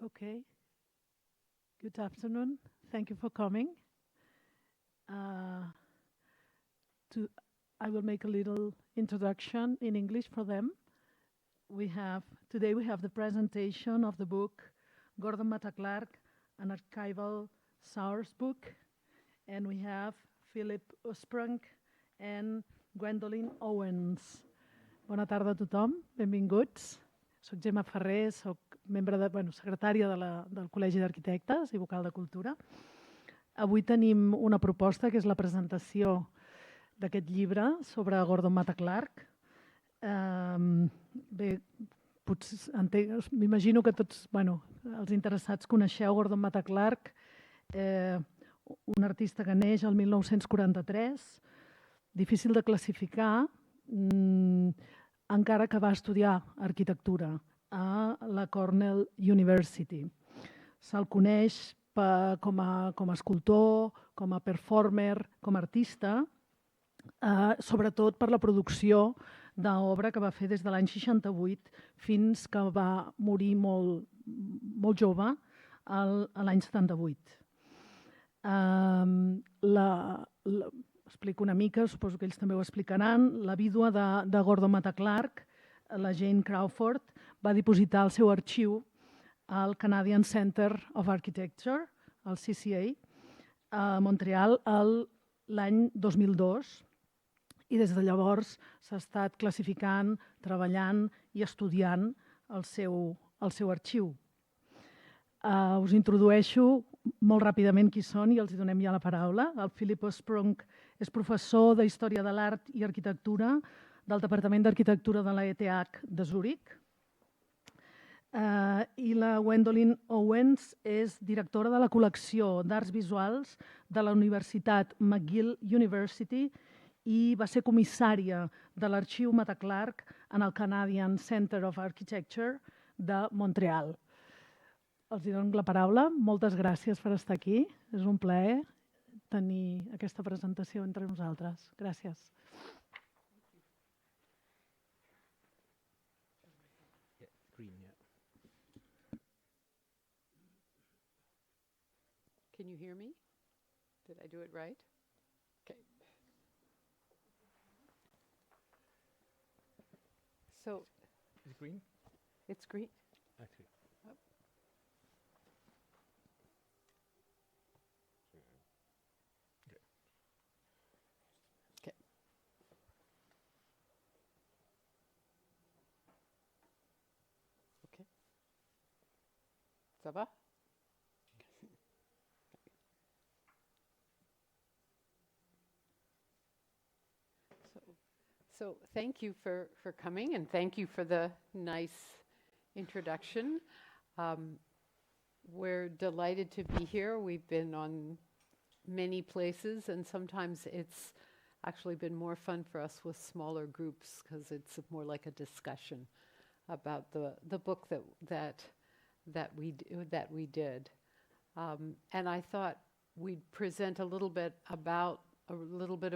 Okay. Good afternoon. Thank you for coming. I will make a little introduction in English for them. Today we have the presentation of the book Gordon Matta-Clark, an Archival Sourcebook, and we have Philip Ursprung and Gwendolyn Owens. Bona tarda a tothom, benvinguts. Soc Gemma Ferrer, soc secretària del Col·legi d'Arquitectes i vocal de Cultura. Avui tenim una proposta que és la presentació d'aquest llibre sobre Gordon Matta-Clark. Bé, m'imagino que tots els interessats coneixeu Gordon Matta-Clark, un artista que neix el 1943, difícil de classificar, encara que va estudiar arquitectura a la Cornell University. Se'l coneix com a escultor, com a performer, com a artista, sobretot per la producció d'obra que va fer des de l'any 68 fins que va morir molt jove, l'any 78. Explico una mica, suposo que ells també ho explicaran. La vídua de Gordon Matta-Clark, la Jane Crawford, va dipositar el seu arxiu al Canadian Centre of Architecture, al CCA, a Montreal, l'any 2002. I des de llavors s'ha estat classificant, treballant i estudiant el seu arxiu. Us introdueixo molt ràpidament qui són i els donem ja la paraula. El Philip Ursprung és professor de Història de l'Art i Arquitectura del Departament d'Arquitectura de la ETH de Zúrich. I la Gwendolyn Owens és directora de la col·lecció d'arts visuals de la Universitat McGill University i va ser comissària de l'arxiu Matta-Clark en el Canadian Centre of Architecture de Montreal. Els dono la paraula. Moltes gràcies per estar aquí. És un plaer tenir aquesta presentació entre nosaltres. Gràcies. Can you hear me? Did I do it right? Okay. So, is it green? It's green. Actually. Oh. Okay. Okay. Ça va? So thank you for coming, and thank you for the nice introduction. We're delighted to be here. We've been on many places, and sometimes it's actually been more fun for us with smaller groups because it's more like a discussion about the book that we did. And I thought we'd present a little bit of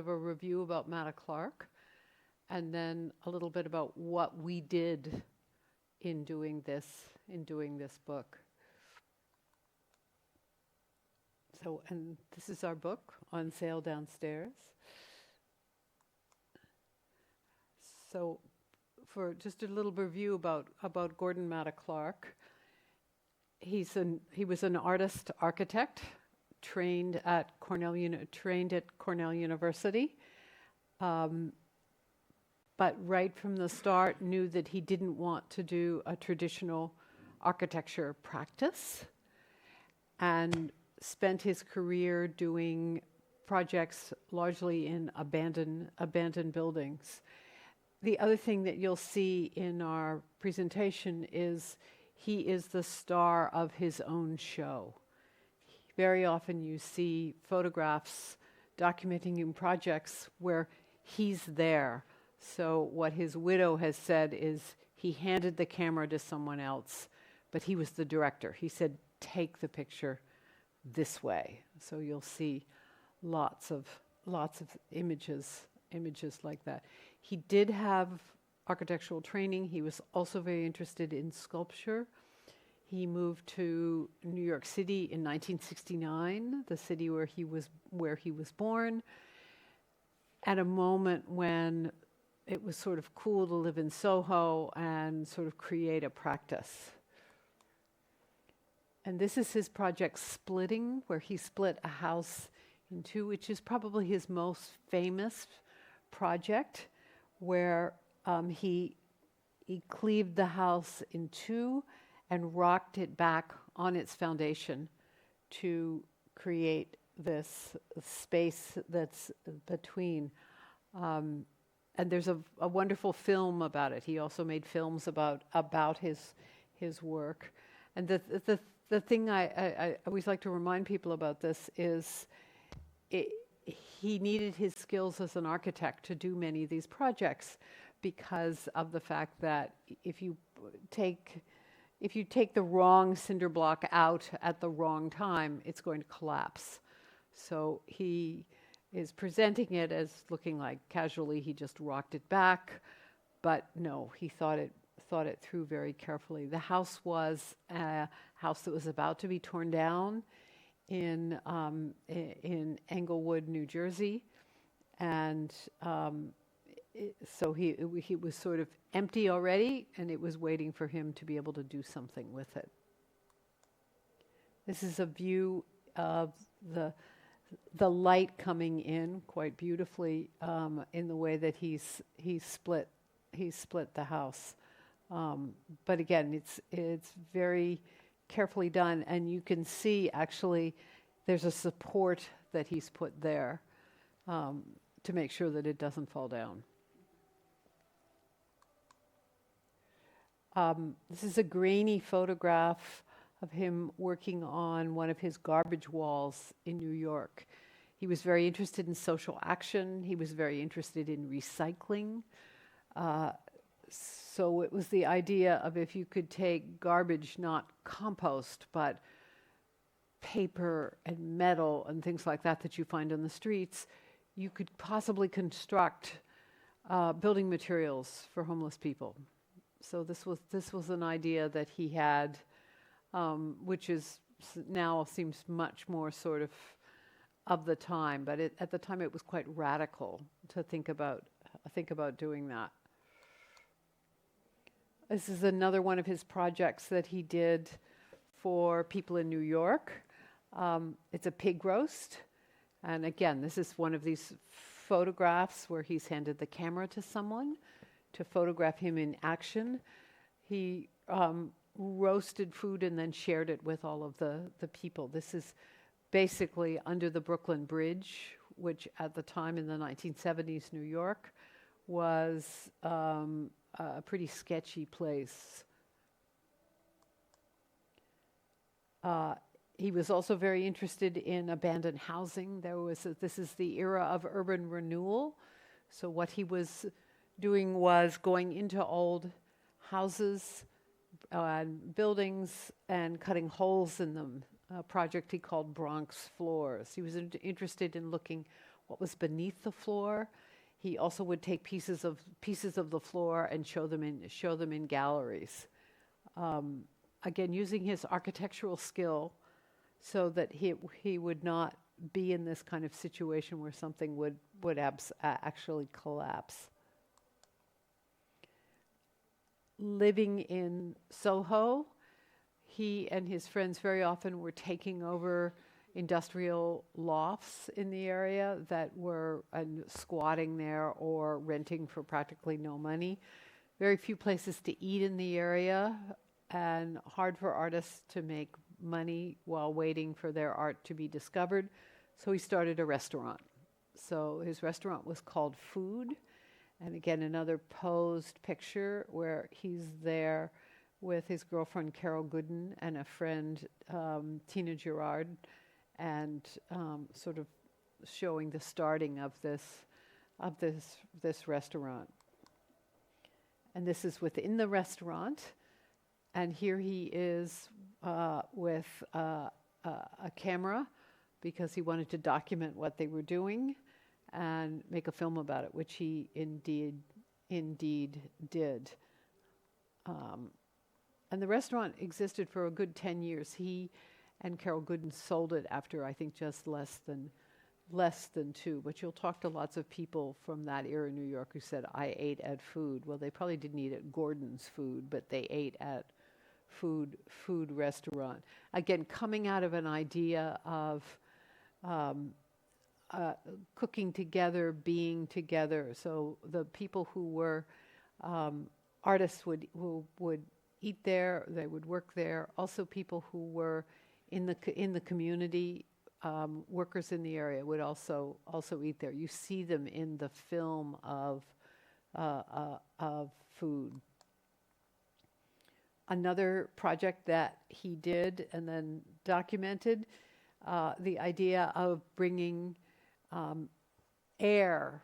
a review about Matta-Clark, and then a little bit about what we did in doing this book. So, and this is our book on sale downstairs. So, for just a little review about Gordon Matta-Clark, he was an artist architect, trained at Cornell University. But right from the start knew that he didn't want to do a traditional architecture practice, and spent his career doing projects largely in abandoned buildings. The other thing that you'll see in our presentation is he is the star of his own show. Very often you see photographs documenting projects where he's there. So what his widow has said is he handed the camera to someone else, but he was the director. He said, take the picture this way. So you'll see lots of images like that. He did have architectural training. He was also very interested in sculpture. He moved to New York City in 1969, the city where he was born, at a moment when it was sort of cool to live in Soho and sort of create a practice. And this is his project Splitting, where he split a house in two, which is probably his most famous project, where he cleaved the house in two and rocked it back on its foundation to create this space that's between. And there's a wonderful film about it. He also made films about his work. And the thing I always like to remind people about this is he needed his skills as an architect to do many of these projects because of the fact that if you take the wrong cinder block out at the wrong time, it's going to collapse. So he is presenting it as looking like casually he just rocked it back, but no, he thought it through very carefully. The house was a house that was about to be torn down in Englewood, New Jersey, and so he was sort of empty already, and it was waiting for him to be able to do something with it. This is a view of the light coming in quite beautifully in the way that he split the house. But again, it's very carefully done, and you can see actually there's a support that he's put there to make sure that it doesn't fall down. This is a grainy photograph of him working on one of his garbage walls in New York. He was very interested in social action. He was very interested in recycling. So it was the idea of if you could take garbage, not compost, but paper and metal and things like that you find on the streets, you could possibly construct building materials for homeless people. So this was an idea that he had, which is now seems much more sort of the time, but at the time it was quite radical to think about doing that. This is another one of his projects that he did for people in New York. It's a pig roast, and again, this is one of these photographs where he's handed the camera to someone to photograph him in action. He roasted food and then shared it with all of the people. This is basically under the Brooklyn Bridge, which at the time in the 1970s New York was a pretty sketchy place. He was also very interested in abandoned housing. This is the era of urban renewal. So what he was doing was going into old houses and buildings and cutting holes in them, a project he called Bronx Floors. He was interested in looking what was beneath the floor. He also would take pieces of the floor and show them in galleries. Again, using his architectural skill so that he would not be in this kind of situation where something would actually collapse. Living in Soho, he and his friends very often were taking over industrial lofts in the area that were squatting there or renting for practically no money. Very few places to eat in the area, and hard for artists to make money while waiting for their art to be discovered. So he started a restaurant. So his restaurant was called Food. And again, another posed picture where he's there with his girlfriend Carol Gooden and a friend Tina Gerard, and sort of showing the starting of this restaurant. And this is within the restaurant, and here he is with a camera because he wanted to document what they were doing and make a film about it, which he indeed did. And the restaurant existed for a good 10 years. He and Carol Gooden sold it after, I think, just less than 2. But you'll talk to lots of people from that era in New York who said, I ate at food. Well, they probably didn't eat at Gordon's food, but they ate at food restaurant. Again, coming out of an idea of cooking together, being together. So the people who were artists would eat there, they would work there. Also, people who were in the community, workers in the area would also eat there. You see them in the film of food. Another project that he did and then documented, the idea of bringing air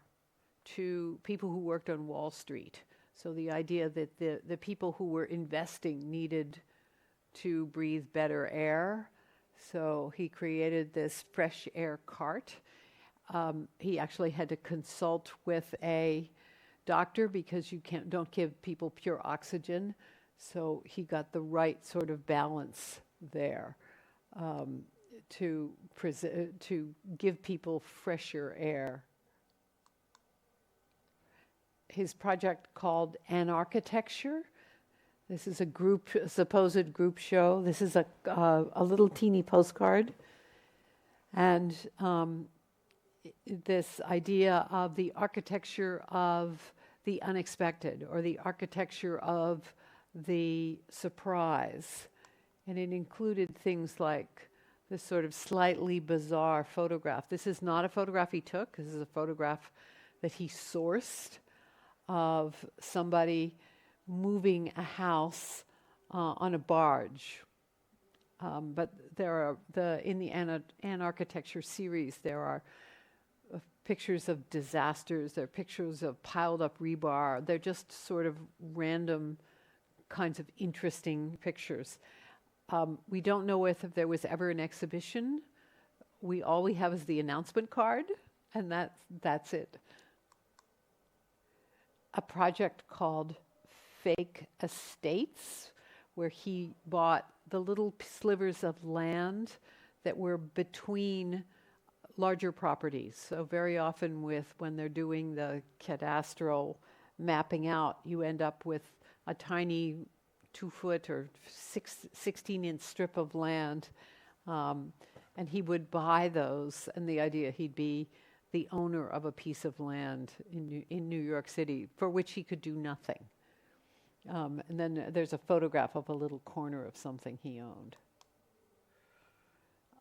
to people who worked on Wall Street. So the idea that the people who were investing needed to breathe better air. So he created this fresh air cart. He actually had to consult with a doctor because you don't give people pure oxygen. So he got the right sort of balance there to give people fresher air. His project called An Architecture. This is a supposed group show. This is a little teeny postcard. And this idea of the architecture of the unexpected, or the architecture of the surprise. And it included things like this sort of slightly bizarre photograph. This is not a photograph he took. This is a photograph that he sourced of somebody moving a house on a barge. But there are, in the An Architecture series, there are pictures of disasters, there are pictures of piled up rebar. They're just sort of random kinds of interesting pictures. We don't know if there was ever an exhibition. All we have is the announcement card, and that's it. A project called Fake Estates, where he bought the little slivers of land that were between larger properties. So very often when they're doing the cadastral mapping out, you end up with a tiny 2-foot or 16-inch strip of land. And he would buy those, and the idea he'd be the owner of a piece of land in New York City for which he could do nothing. And then there's a photograph of a little corner of something he owned.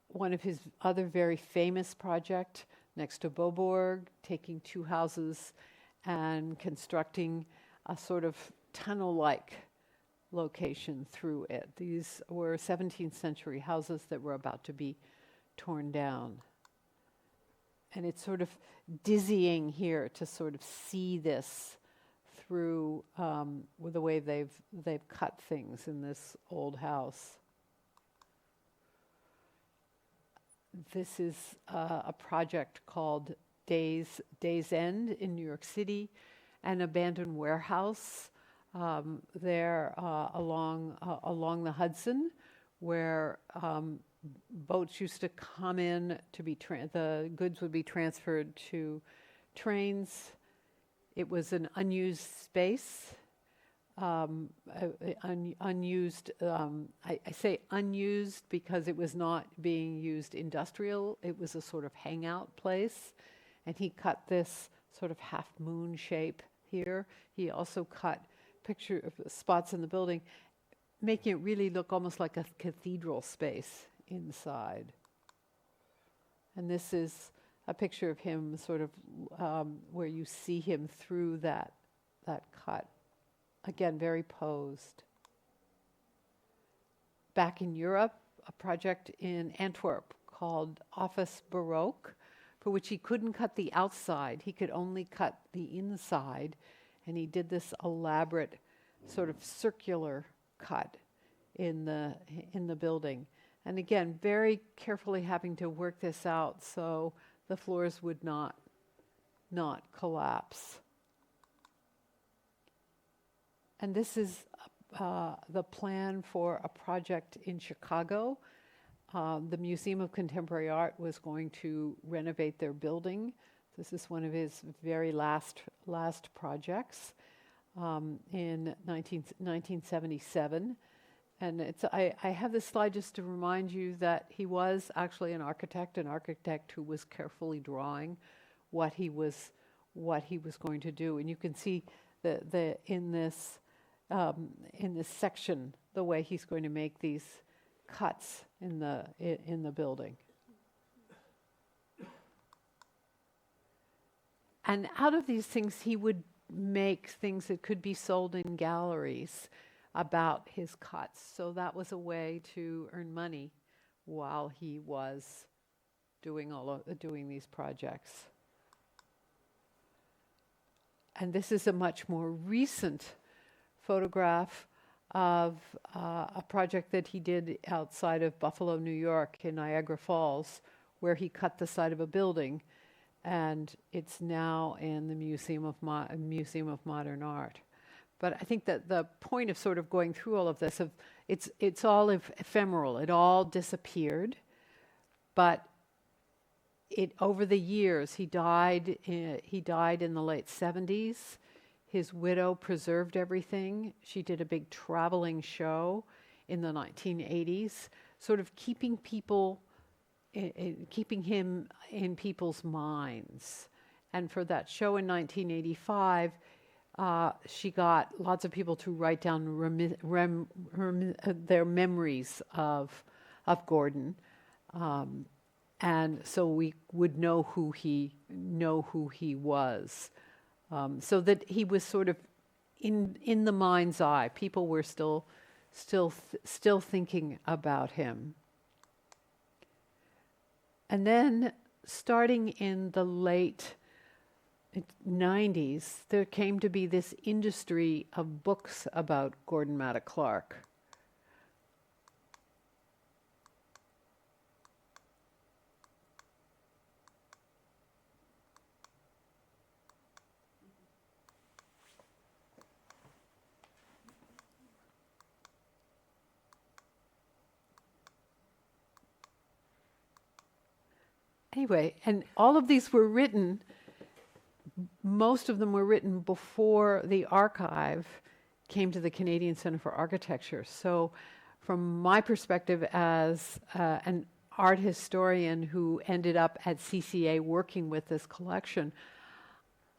One of his other very famous project next to Beaubourg, taking 2 houses and constructing a sort of tunnel-like location through it. These were 17th century houses that were about to be torn down. And it's sort of dizzying here to sort of see this through with the way they've cut things in this old house. This is a project called Days End in New York City, an abandoned warehouse there along the Hudson, where boats used to come in to be the goods would be transferred to trains. It was an unused space, unused. I say unused because it was not being used industrial. It was a sort of hangout place, and he cut this sort of half moon shape here. He also cut picture of spots in the building, making it really look almost like a cathedral space inside. And this is a picture of him sort of where you see him through that cut. Again, very posed. Back in Europe, a project in Antwerp called Office Baroque, for which he couldn't cut the outside. He could only cut the inside. And he did this elaborate sort of circular cut in the building. And again, very carefully having to work this out so the floors would not collapse. And this is the plan for a project in Chicago. The Museum of Contemporary Art was going to renovate their building. This is one of his very last projects in 1977. And I have this slide just to remind you that he was actually an architect who was carefully drawing what he was going to do. And you can see in this section the way he's going to make these cuts in the building. And out of these things, he would make things that could be sold in galleries about his cuts. So that was a way to earn money while he was doing these projects. And this is a much more recent photograph of a project that he did outside of Buffalo, New York, in Niagara Falls, where he cut the side of a building. And it's now in the Museum of Modern Art. But I think that the point of sort of going through all of this, it's all ephemeral. It all disappeared. But over the years, he died in the late 70s. His widow preserved everything. She did a big traveling show in the 1980s, sort of keeping him in people's minds. And for that show in 1985, she got lots of people to write down their memories of Gordon, and so we would know who he was, so that he was sort of in the mind's eye. People were still thinking about him. And then, starting in the late 90s, there came to be this industry of books about Gordon Matta-Clark. Anyway, and all of these were written, most of them were written before the archive came to the Canadian Centre for Architecture. So from my perspective as an art historian who ended up at CCA working with this collection,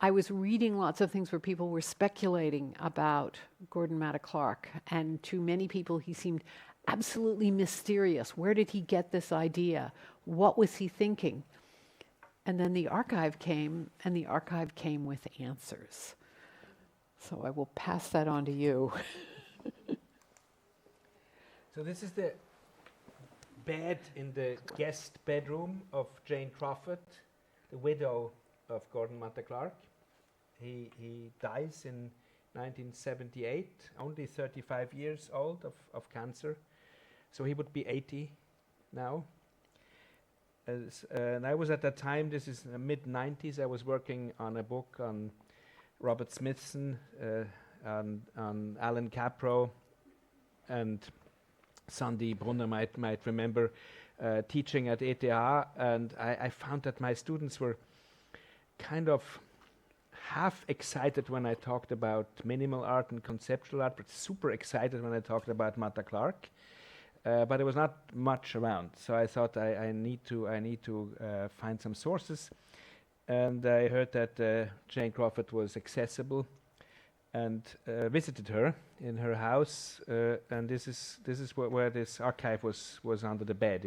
I was reading lots of things where people were speculating about Gordon Matta-Clark, and to many people he seemed absolutely mysterious. Where did he get this idea? What was he thinking? And then the archive came, and the archive came with answers. So I will pass that on to you. So this is the bed in the guest bedroom of Jane Crawford, the widow of Gordon Matta-Clark. He dies in 1978, only 35 years old of cancer. So he would be 80 now. And I was at that time, this is the mid-90s, I was working on a book on Robert Smithson, on Alan Capro, and Sandy Brunner might remember teaching at ETH, and I found that my students were kind of half excited when I talked about minimal art and conceptual art, but super excited when I talked about Matta-Clark. But there was not much around, so I thought I need to find some sources, and I heard that Jane Crawford was accessible, and visited her in her house, and this is where this archive was under the bed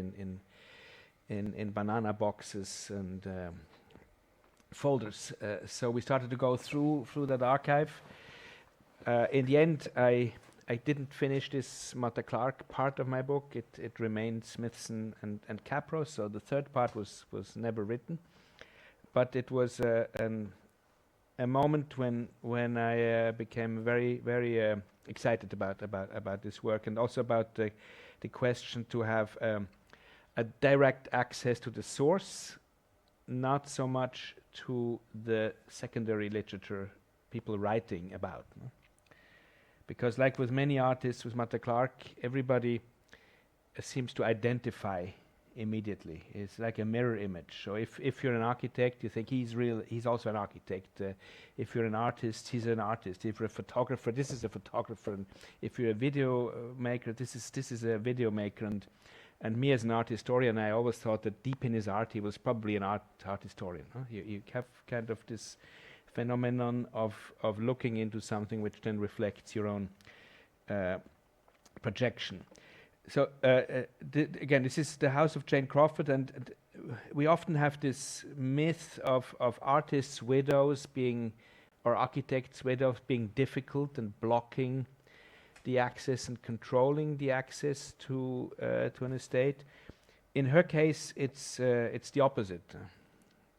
in banana boxes and folders. So we started to go through that archive. In the end, I didn't finish this Matta-Clark part of my book. It remained Smithson and Capro, so the third part was never written. But it was a moment when I became very, very excited about this work, and also about the question to have a direct access to the source, not so much to the secondary literature people writing about. No? because like with many artists, with Matta-Clark, everybody seems to identify immediately. It's like a mirror image. So if you're an architect, you think he's also an architect. If you're an artist, he's an artist. If you're a photographer, this is a photographer. And if you're a video maker, this is a video maker. And me as an art historian, I always thought that deep in his art, he was probably an art historian. Huh? You have kind of this phenomenon of looking into something which then reflects your own projection. So again, this is the house of Jane Crawford, and we often have this myth of artists' widows being, or architects' widows being difficult and blocking the access and controlling the access to an estate. In her case, it's the opposite.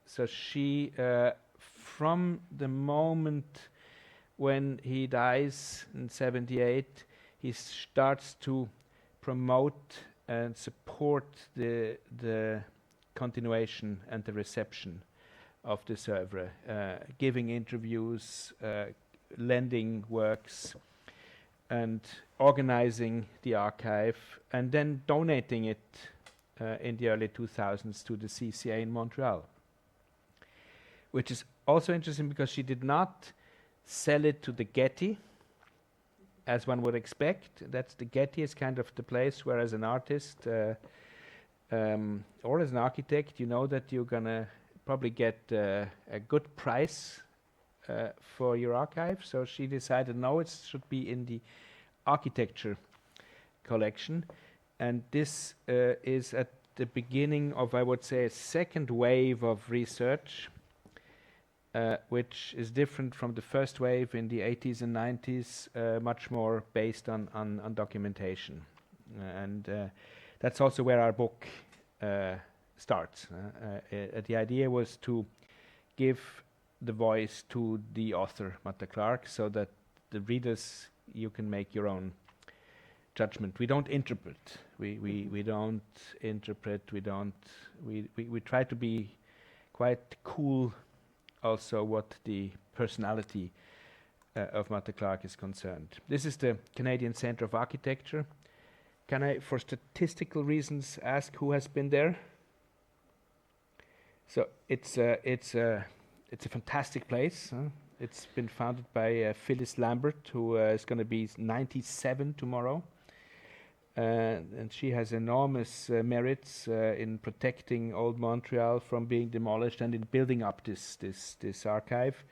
So she, from the moment when he dies in 78, he starts to promote and support the continuation and the reception of this oeuvre, giving interviews, lending works, and organizing the archive, and then donating it in the early 2000s to the CCA in Montreal, which is also interesting because she did not sell it to the Getty, as one would expect. That's the Getty is kind of the place where, as an artist or as an architect, you know that you're gonna probably get a good price for your archive. So she decided, no, it should be in the architecture collection, and this is at the beginning of, I would say, a second wave of research, which is different from the first wave in the 80s and 90s, much more based on documentation. And that's also where our book starts. The idea was to give the voice to the author, Matta-Clark, so that the readers, you can make your own judgment. We don't interpret. We don't interpret. We try to be quite cool also what the personality of Matta-Clark is concerned. This is the Canadian Centre of Architecture. Can I, for statistical reasons, ask who has been there? So it's a fantastic place. It's been founded by Phyllis Lambert, who is going to be 97 tomorrow. And she has enormous merits in protecting old Montreal from being demolished and in building up this archive.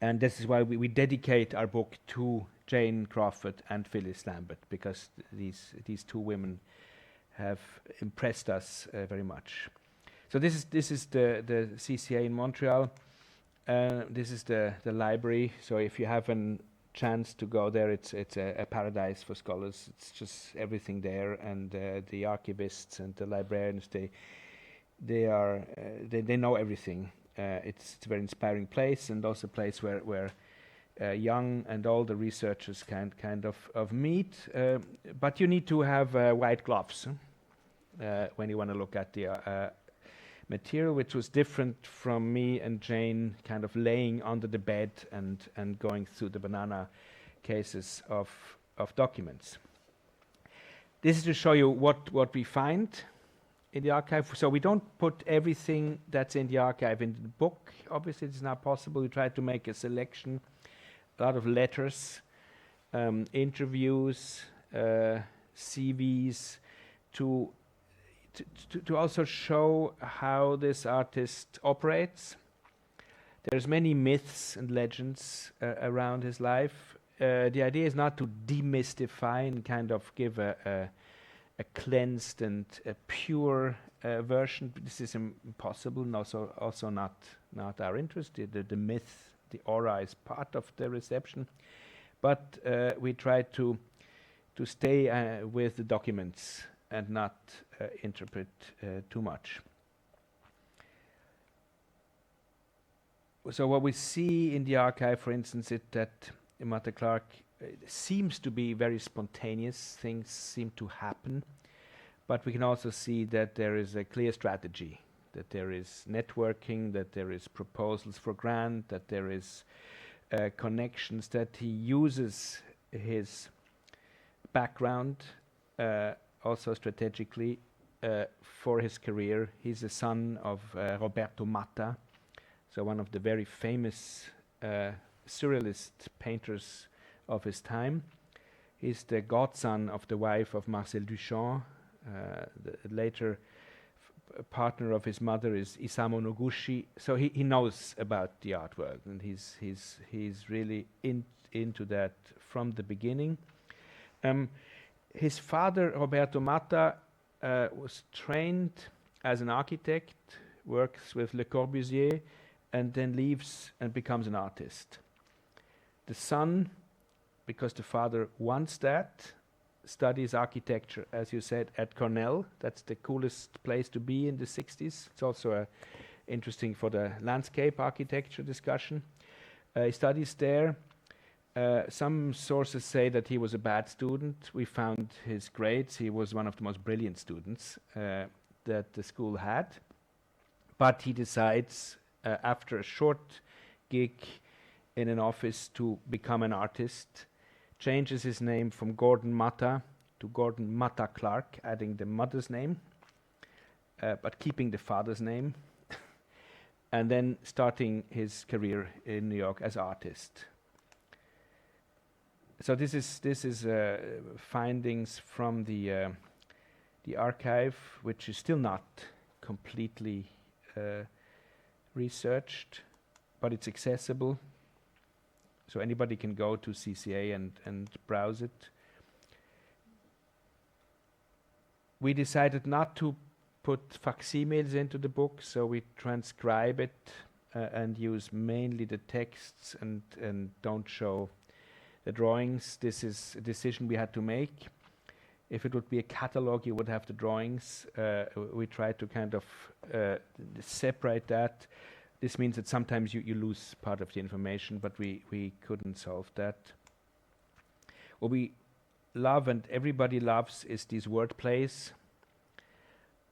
And this is why we dedicate our book to Jane Crawford and Phyllis Lambert, because these two women have impressed us very much. So this is the CCA in Montreal. This is the library. So if you have a chance to go there, it's a paradise for scholars. It's just everything there, and the archivists and the librarians, they know everything. It's a very inspiring place, and also a place where young and older researchers can kind of meet. But you need to have white gloves when you want to look at the material, which was different from me and Jane kind of laying under the bed and going through the banana cases of documents. This is to show you what we find in the archive. So we don't put everything that's in the archive in the book. Obviously, it's not possible. We try to make a selection, a lot of letters, interviews, CVs, to also show how this artist operates. There's many myths and legends around his life. The idea is not to demystify and kind of give a cleansed and a pure version. This is impossible, and also not our interest. The myth, the aura is part of the reception, but we try to stay with the documents and not interpret too much. So what we see in the archive, for instance, is that Matta-Clark seems to be very spontaneous. Things seem to happen, but we can also see that there is a clear strategy, that there is networking, that there is proposals for grant, that there is connections that he uses his background, also strategically, for his career. He's the son of Roberto Matta, so one of the very famous surrealist painters of his time. He's the godson of the wife of Marcel Duchamp. The later partner of his mother is Isamu Noguchi. So he knows about the art world, and he's really into that from the beginning. His father, Roberto Matta, was trained as an architect, works with Le Corbusier, and then leaves and becomes an artist. The son, because the father wants that, studies architecture, as you said, at Cornell. That's the coolest place to be in the 60s. It's also interesting for the landscape architecture discussion. He studies there. Some sources say that he was a bad student. We found his grades. He was one of the most brilliant students that the school had. But he decides, after a short gig in an office, to become an artist, changes his name from Gordon Matta to Gordon Matta-Clark, adding the mother's name, but keeping the father's name, and then starting his career in New York as artist. So this is findings from the archive, which is still not completely researched, but it's accessible. So anybody can go to CCA and browse it. We decided not to put facsimiles into the book, so we transcribe it and use mainly the texts and don't show the drawings. This is a decision we had to make. If it would be a catalog, you would have the drawings. We tried to kind of separate that. This means that sometimes you lose part of the information, but we couldn't solve that. What we love and everybody loves is these word plays.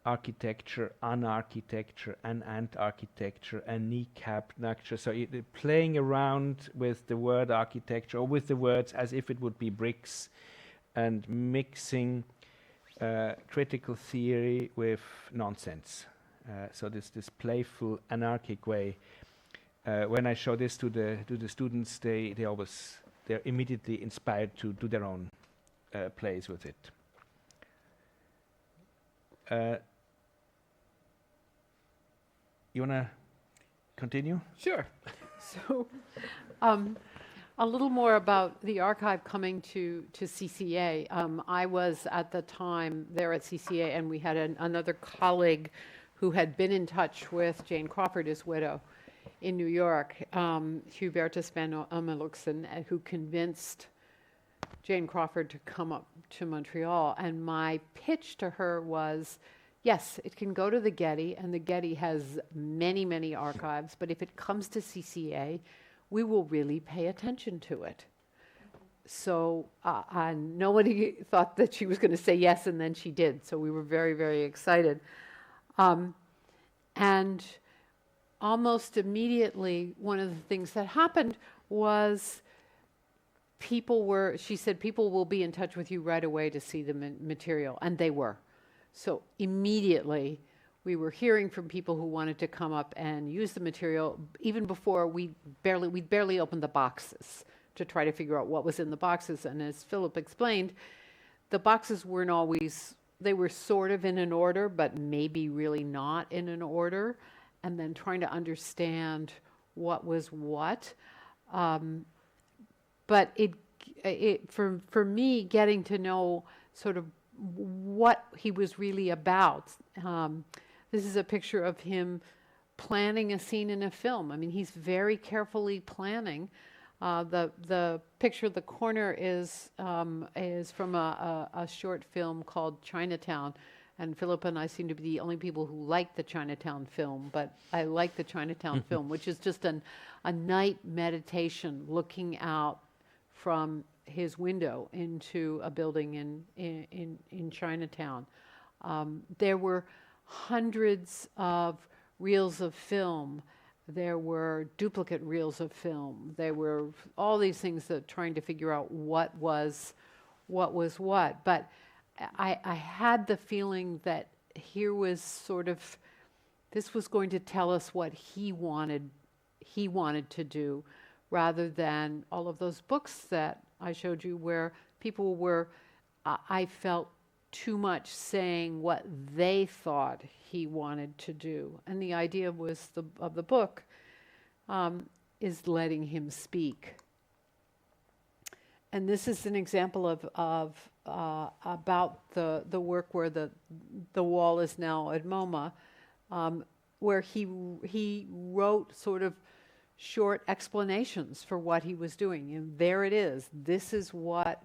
Architecture, unarchitecture, and architecture, and kneecap architecture. So playing around with the word architecture, or with the words as if it would be bricks, and mixing critical theory with nonsense. So this playful, anarchic way. When I show this to the students, they're immediately inspired to do their own plays with it. You wanna continue? Sure. So, a little more about the archive coming to CCA. I was at the time there at CCA, and we had another colleague who had been in touch with Jane Crawford, his widow, in New York, Huberta Spann-Omeluksen, who convinced Jane Crawford to come up to Montreal. And my pitch to her was, yes, it can go to the Getty, and the Getty has many, many archives, but if it comes to CCA, we will really pay attention to it. So nobody thought that she was going to say yes, and then she did. So we were very, very excited. And almost immediately, one of the things that happened was she said, people will be in touch with you right away to see the material, and they were. So immediately, we were hearing from people who wanted to come up and use the material, even before we'd barely opened the boxes to try to figure out what was in the boxes. And as Philip explained, the boxes weren't always, they were sort of in an order, but maybe really not in an order, and then trying to understand what was what. But for me, getting to know sort of what he was really about. This is a picture of him planning a scene in a film. I mean, he's very carefully planning. The picture of the corner is from a short film called Chinatown, and Philip and I seem to be the only people who like the Chinatown film, but I like the Chinatown film, which is just a night meditation looking out from his window into a building in Chinatown. There were hundreds of reels of film There were duplicate reels of film. There were all these things that trying to figure out what was what. But I had the feeling that here was sort of, this was going to tell us what he wanted to do, rather than all of those books that I showed you where people were, I felt, too much saying what they thought he wanted to do. And the idea was of the book is letting him speak. And this is an example of about the work where the wall is now at MoMA, where he wrote sort of short explanations for what he was doing. And there it is. This is what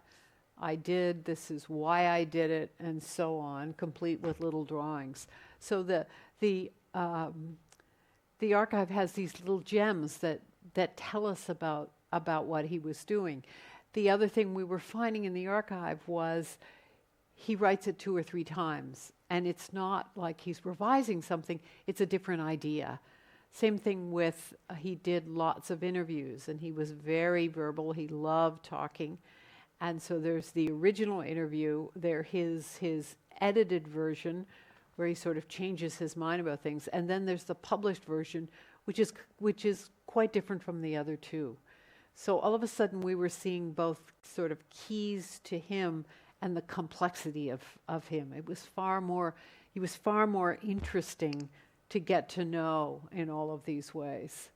I did, this is why I did it, and so on, complete with little drawings. So the archive has these little gems that tell us about what he was doing. The other thing we were finding in the archive was he writes it 2 or 3 times, and it's not like he's revising something, it's a different idea. Same thing with, he did lots of interviews, and he was very verbal, he loved talking. And so there's the original interview, his edited version, where he sort of changes his mind about things, and then there's the published version, which is quite different from the other two. So all of a sudden we were seeing both sort of keys to him and the complexity of him. He was far more interesting to get to know in all of these ways.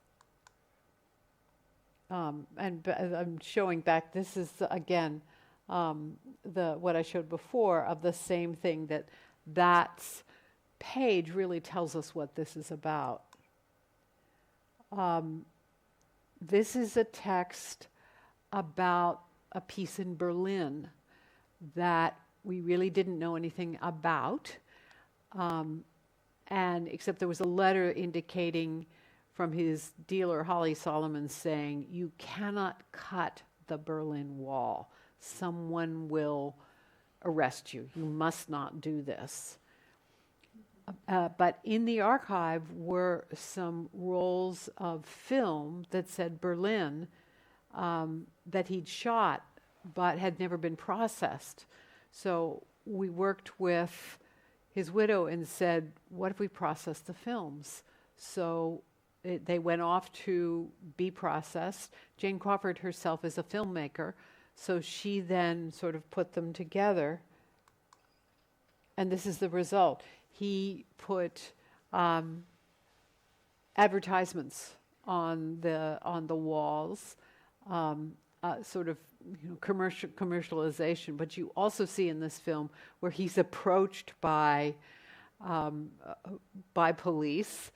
And I'm showing back, this is again what I showed before of the same thing, that page really tells us what this is about. This is a text about a piece in Berlin that we really didn't know anything about, and except there was a letter indicating from his dealer, Holly Solomon, saying, you cannot cut the Berlin Wall. Someone will arrest you. You must not do this. But in the archive were some rolls of film that said Berlin, that he'd shot, but had never been processed. So we worked with his widow and said, what if we process the films? So they went off to be processed. Jane Crawford herself is a filmmaker, so she then sort of put them together. And this is the result. He put advertisements on the walls, sort of commercialization. But you also see in this film where he's approached by police.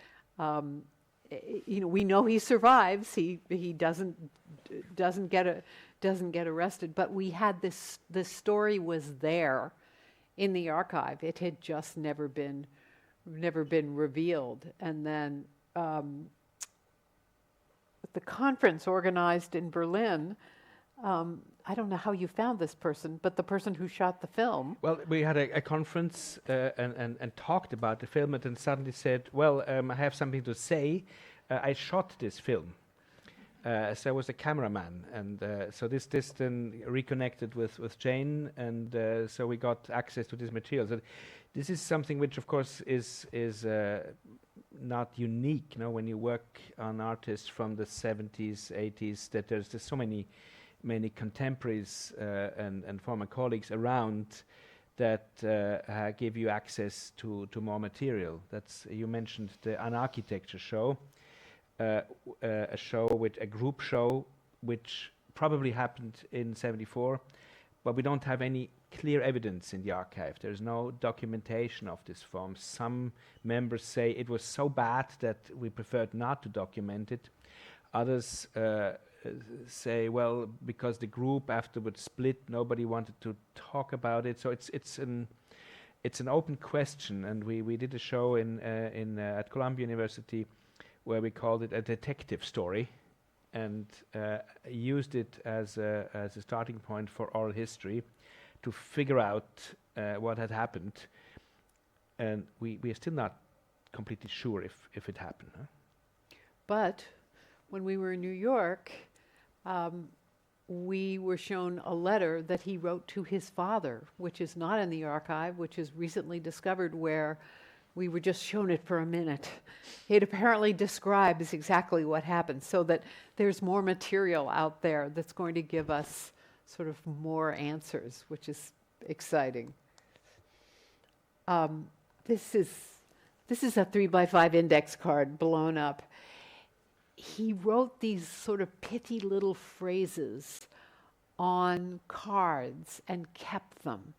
We know he survives. He doesn't get arrested. But we had this story was there in the archive. It had just never been revealed. And then the conference organized in Berlin. I don't know how you found this person, but the person who shot the film. Well, we had a conference and talked about the film, and then suddenly said, well, I have something to say. I shot this film. So I was a cameraman, and so this then reconnected with Jane, and so we got access to this material. So this is something which, of course, is not unique. When you work on artists from the 70s, 80s, that there's so many contemporaries and former colleagues around that give you access to more material. You mentioned an architecture show, a group show, which probably happened in '74, but we don't have any clear evidence in the archive. There's no documentation of this form. Some members say it was so bad that we preferred not to document it. Others say, well, because the group afterwards split, nobody wanted to talk about it. So it's an open question, and we did a show at Columbia University where we called it a detective story, and used it as a starting point for oral history to figure out what had happened, and we are still not completely sure if it happened. Huh? But when we were in New York, we were shown a letter that he wrote to his father, which is not in the archive, which is recently discovered, where we were just shown it for a minute. It apparently describes exactly what happened, so that there's more material out there that's going to give us sort of more answers, which is exciting. This is a 3x5 index card blown up. He wrote these sort of pithy little phrases on cards and kept them.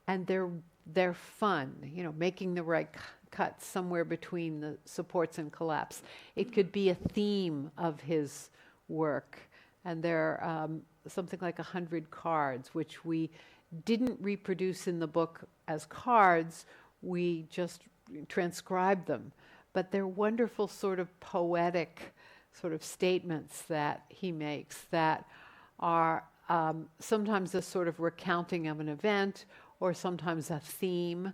And they're fun, you know, making the right cut somewhere between the supports and collapse. It could be a theme of his work. And there are something like 100 cards, which we didn't reproduce in the book as cards. We just transcribed them. But they're wonderful sort of poetic sort of statements that he makes that are sometimes a sort of recounting of an event or sometimes a theme.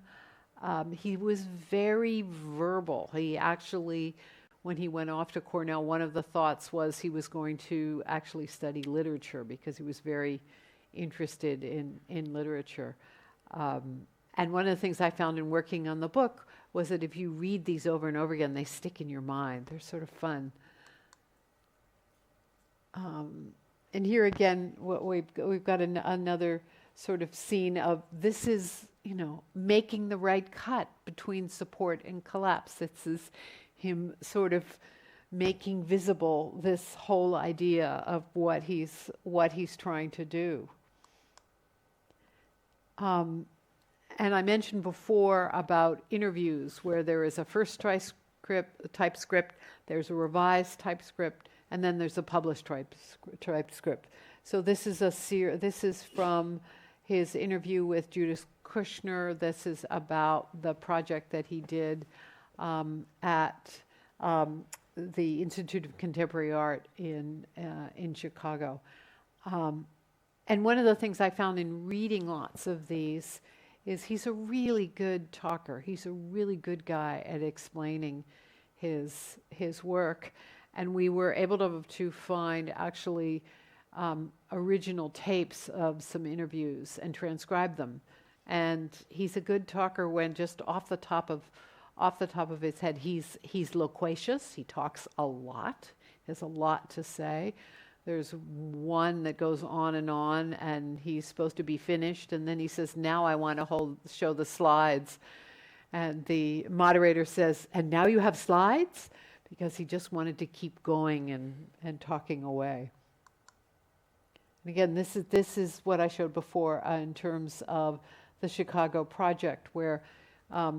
He was very verbal. He actually, when he went off to Cornell, one of the thoughts was he was going to actually study literature because he was very interested in literature. And one of the things I found in working on the book was that if you read these over and over again, they stick in your mind. They're sort of fun. And here again, we've got another sort of scene of this is, you know, making the right cut between support and collapse. This is him sort of making visible this whole idea of what he's trying to do. And I mentioned before about interviews where there is a first typescript, there's a revised typescript, and then there's a published typescript. So this is from his interview with Judith Kushner. This is about the project that he did at the Institute of Contemporary Art in Chicago. And one of the things I found in reading lots of these is he's a really good talker. He's a really good guy at explaining his work. And we were able to find actually original tapes of some interviews and transcribe them. And he's a good talker when just off the top of his head, he's loquacious. He talks a lot. He has a lot to say. There's one that goes on, and he's supposed to be finished, and then he says, "Now I want to show the slides." And the moderator says, "And now you have slides?" Because he just wanted to keep going and talking away. And again, this is what I showed before in terms of the Chicago project, where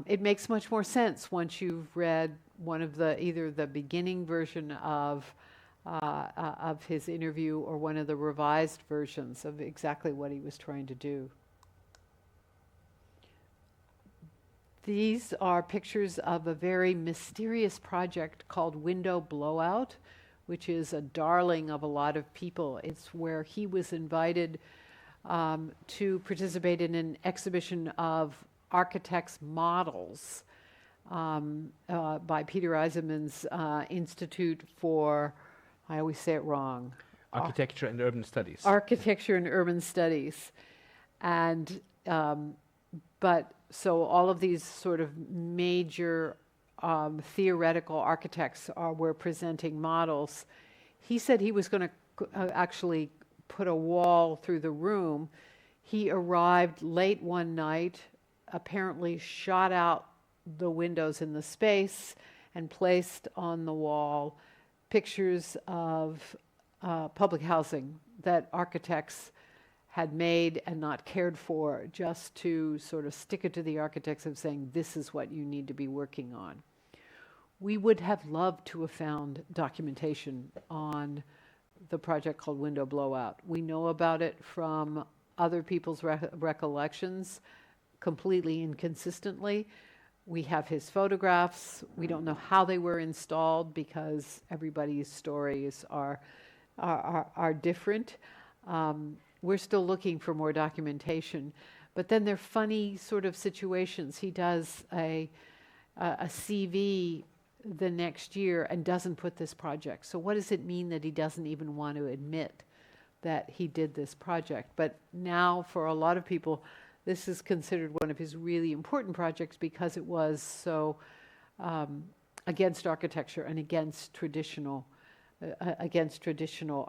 it makes much more sense once you've read either the beginning version of his interview or one of the revised versions of exactly what he was trying to do. These are pictures of a very mysterious project called Window Blowout, which is a darling of a lot of people. It's where he was invited to participate in an exhibition of architects' models by Peter Eisenman's Institute for, I always say it wrong. Architecture and Urban Studies. Architecture and Urban Studies. And, so all of these sort of major theoretical architects were presenting models. He said he was going to actually put a wall through the room. He arrived late one night, apparently shot out the windows in the space and placed on the wall pictures of public housing that architects had made and not cared for, just to sort of stick it to the architects of saying, this is what you need to be working on. We would have loved to have found documentation on the project called Window Blowout. We know about it from other people's recollections, completely inconsistently. We have his photographs. We don't know how they were installed because everybody's stories are different. We're still looking for more documentation. But then there are funny sort of situations. He does a CV the next year and doesn't put this project. So what does it mean that he doesn't even want to admit that he did this project? But now for a lot of people, this is considered one of his really important projects because it was so against architecture and against traditional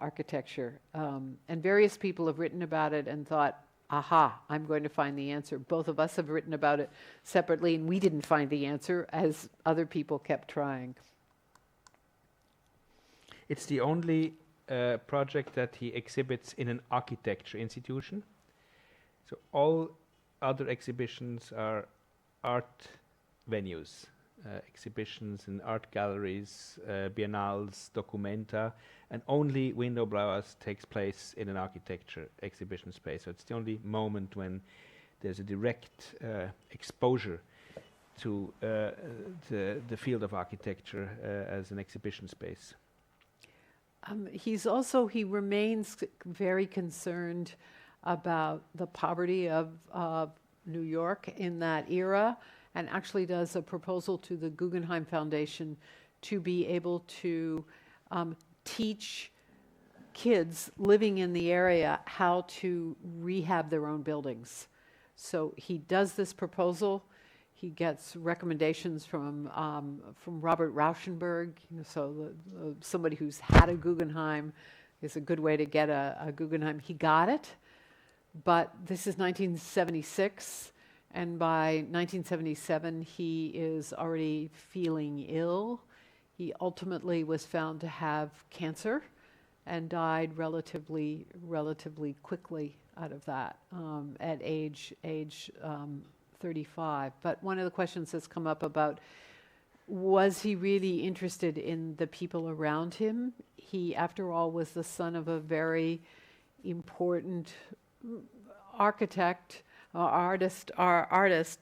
architecture. And various people have written about it and thought, aha, I'm going to find the answer. Both of us have written about it separately, and we didn't find the answer as other people kept trying. It's the only project that he exhibits in an architecture institution. So all other exhibitions are art venues, exhibitions in art galleries, biennales, documenta, and only Window Blowers takes place in an architecture exhibition space. So it's the only moment when there's a direct exposure to the field of architecture as an exhibition space. He remains very concerned about the poverty of New York in that era, and actually does a proposal to the Guggenheim Foundation to be able to teach kids living in the area how to rehab their own buildings. So he does this proposal. He gets recommendations from Robert Rauschenberg, somebody who's had a Guggenheim is a good way to get a Guggenheim. He got it, but this is 1976, and by 1977 he is already feeling ill. He ultimately was found to have cancer and died relatively quickly out of that at age 35. But one of the questions that's come up about, was he really interested in the people around him? He, after all, was the son of a very important artist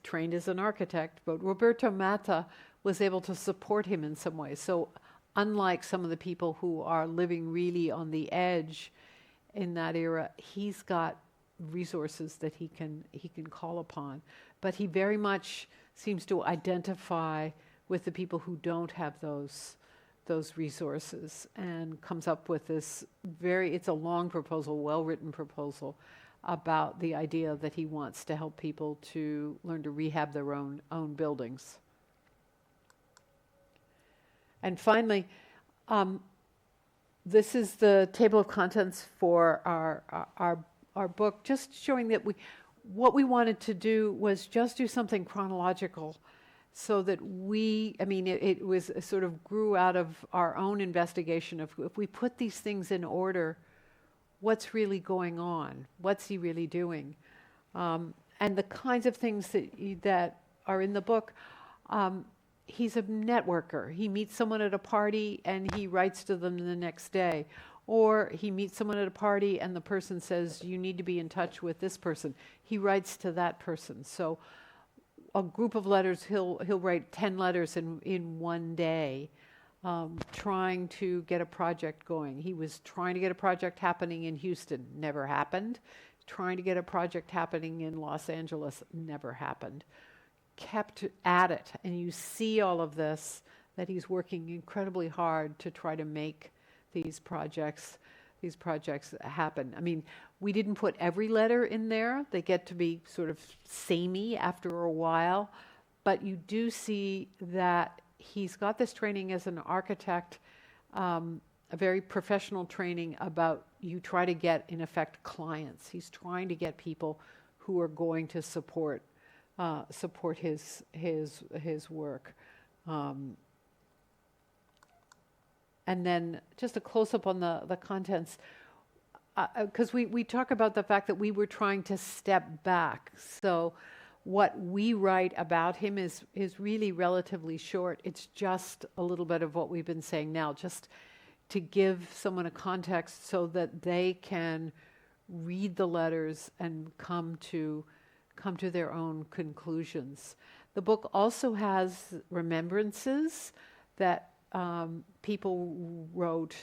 trained as an architect, but Roberto Matta was able to support him in some ways. So unlike some of the people who are living really on the edge in that era, he's got resources that he can call upon. But he very much seems to identify with the people who don't have those resources, and comes up with this it's a long proposal, well-written proposal, about the idea that he wants to help people to learn to rehab their own buildings. And finally, this is the table of contents for our book, just showing that what we wanted to do was just do something chronological, so that it was sort of grew out of our own investigation of, if we put these things in order, what's really going on? What's he really doing? And the kinds of things that are in the book, he's a networker. He meets someone at a party and he writes to them the next day. Or he meets someone at a party and the person says, you need to be in touch with this person. He writes to that person. So a group of letters, he'll write 10 letters in one day, trying to get a project going. He was trying to get a project happening in Houston, never happened. Trying to get a project happening in Los Angeles, never happened. Kept at it, and you see all of this, that he's working incredibly hard to try to make these projects happen. I mean, we didn't put every letter in there. They get to be sort of samey after a while, but you do see that he's got this training as an architect, a very professional training about, you try to get, in effect, clients. He's trying to get people who are going to support his work. And then just a close-up on the contents, because we talk about the fact that we were trying to step back. So what we write about him is really relatively short. It's just a little bit of what we've been saying now, just to give someone a context so that they can read the letters and come to their own conclusions. The book also has remembrances that people wrote